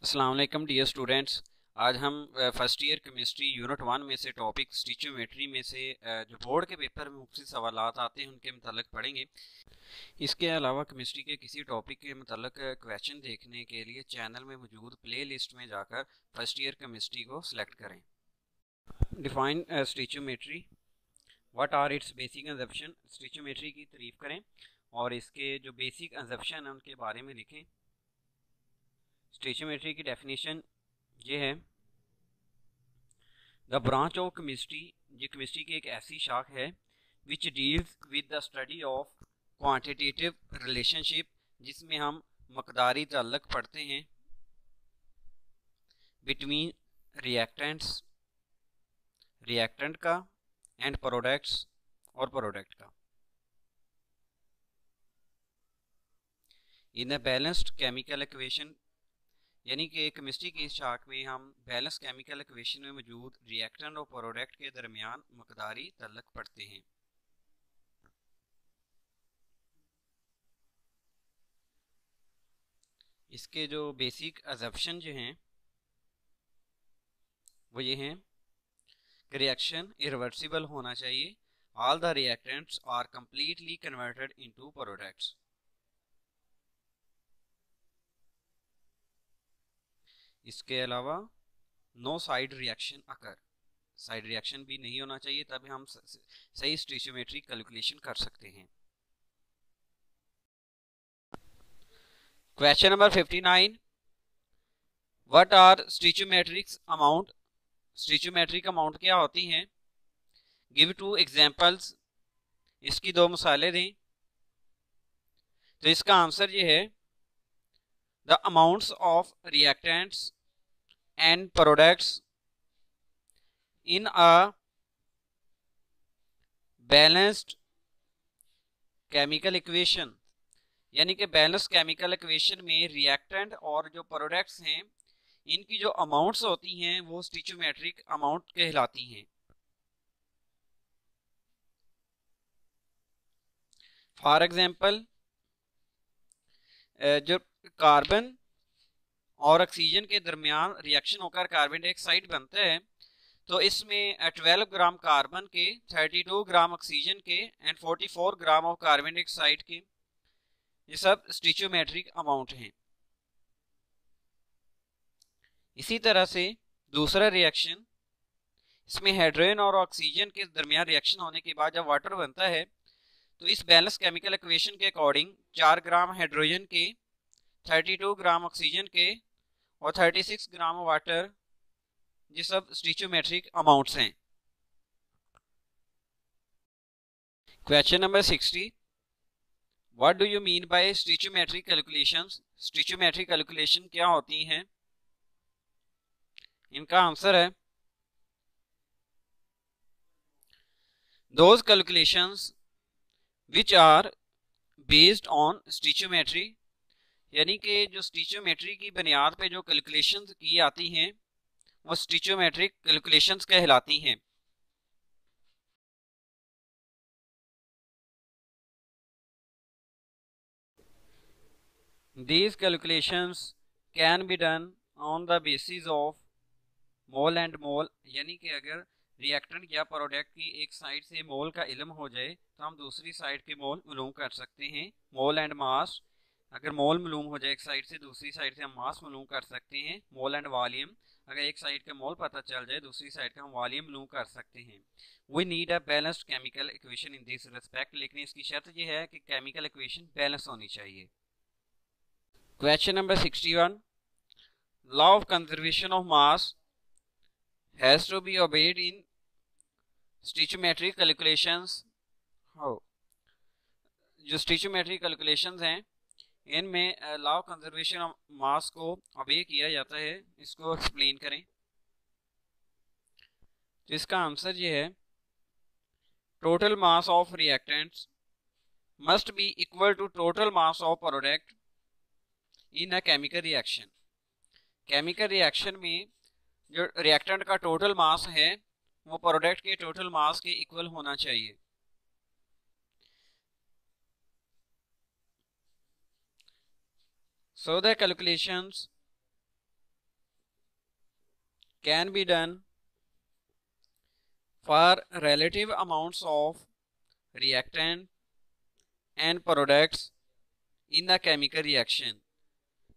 अस्सलाम वालेकुम dear students. आज हम फर्स्ट ईयर केमिस्ट्री यूनिट 1 में से टॉपिक स्टिचोमेट्री में से जो बोर्ड के पेपर में मुख्तलिफ सवालात आते हैं उनके मतलब पढ़ेंगे। इसके अलावा केमिस्ट्री के किसी टॉपिक के मतलब क्वेश्चन देखने के लिए चैनल में मौजूद प्ले लिस्ट में जाकर फर्स्ट ईयर केमिस्ट्री को सिलेक्ट करें। Define stoichiometry, what are its basic assumption. Stoichiometry की तारीफ करें और इसके जो बेसिक अजम्पशन हैं उनके बारे में लिखें। स्टिचोमेट्री की डेफिनेशन ये है, द ब्रांच ऑफ केमिस्ट्री, ये केमिस्ट्री की एक ऐसी शाख है which deals with the study of quantitative relationship, जिसमें हम मकदारी ताल्लुक पढ़ते हैं बिटवीन रिएक्टेंट्स, रिएक्टेंट का, एंड प्रोडक्ट्स, और प्रोडक्ट का, इन अ बैलेंस्ड केमिकल इक्वेशन। यानी कि केमिस्ट्री की इस शाख में हम बैलेंस केमिकल इक्वेशन में मौजूद रिएक्टेंट और प्रोडक्ट के दरमियान मकदारी ताल्लुक पढ़ते हैं। इसके जो बेसिक अजम्पशन जो हैं वो ये हैं कि रिएक्शन इरिवर्सिबल होना चाहिए, all the reactants are completely converted into products. इसके अलावा no side reaction occur, side reaction भी नहीं होना चाहिए, तभी हम सही स्टिचोमेट्री कैलकुलेशन कर सकते हैं। Question number 59, what are stoichiometrics amount. Stoichiometric amount क्या होती हैं। गिव टू एग्जांपल्स, इसकी दो मिसालें दें। तो इसका आंसर ये है, the amounts of reactants and products in a balanced chemical equation. यानी कि बैलेंस केमिकल इक्वेशन में रिएक्टेंट और जो प्रोडक्ट्स हैं इनकी जो अमाउंट्स होती हैं वो स्टिचोमेट्रिक अमाउंट कहलाती हैं। फॉर एग्जांपल, जो कार्बन और ऑक्सीजन के दरमियान रिएक्शन होकर कार्बन डाइऑक्साइड बनता है, तो इसमें 12 ग्राम कार्बन के, 32 ग्राम ऑक्सीजन के and 44 gram of carbon dioxide के, ये सब स्टिचोमेट्रिक अमाउंट हैं। इसी तरह से दूसरा रिएक्शन, इसमें हाइड्रोजन और ऑक्सीजन के दरमियान रिएक्शन होने के बाद जब वाटर बनता है, तो इस बैलेंस केमिकल इक्वेशन के अकॉर्डिंग 4 ग्राम हाइड्रोजन के, 32 ग्राम ऑक्सीजन के और 36 ग्राम वाटर, ये सब स्टिचोमेट्रिक अमाउंट्स हैं। Question number 60, what do you mean by stoichiometric calculations. Stoichiometric calculation क्या होती हैं। इनका आंसर है, those calculations which are based on stoichiometry. यानी कि जो स्टिचोमेट्री की बुनियाद पे जो कैलकुलेशंस की आती हैं वो स्टिचोमेट्रिक कैलकुलेशंस कहलाती हैं। These calculations can be done on the basis of mole and मोल। यानी कि अगर रिएक्टेंट या प्रोडक्ट की एक साइड से मोल का इल्म हो जाए तो हम दूसरी साइड के मोल मालूम कर सकते हैं, मोल एंड मास। अगर मोल मालूम हो जाए एक साइड से, दूसरी साइड से हम मास मालूम कर सकते हैं, मोल एंड वॉल्यूम। अगर एक साइड का मोल पता चल जाए दूसरी साइड का हम वॉल्यूम मालूम कर सकते हैं। We need a balanced chemical equation in this respect, लेकिन इसकी शर्त यह है कि केमिकल इक्वेशन बैलेंस होनी चाहिए। Question number 61, law of conservation of mass has to be obeyed in stoichiometric calculations। हो, जो स्टिचोमेट्रिक कैलकुलेशंस हैं इनमें law of conservation of mass को ओबे किया जाता है। इसको एक्सप्लेन करें। तो इसका आंसर ये है, total mass of reactants must be equal to total mass of product in a chemical reaction. Chemical reaction में जो रिएक्टेंट का टोटल मास है वो प्रोडक्ट के टोटल मास के इक्वल होना चाहिए। So the calculations can be done for relative amounts of reactant and products in the chemical reaction,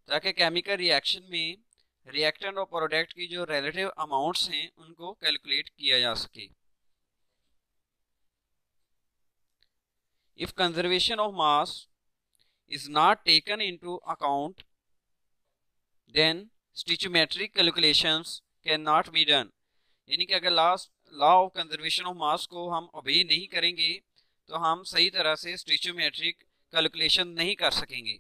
ताकि केमिकल रिएक्शन में रिएक्टेंट और प्रोडक्ट की जो रिलेटिव अमाउंट्स हैं उनको कैलकुलेट किया जा सके। If conservation of mass is not taken into account then stoichiometric calculations can not be done, यानी कि अगर law of conservation of mass को हम ओबे नहीं करेंगे तो हम सही तरह से स्टिचोमेट्रिक कैलकुलेशन नहीं कर सकेंगे।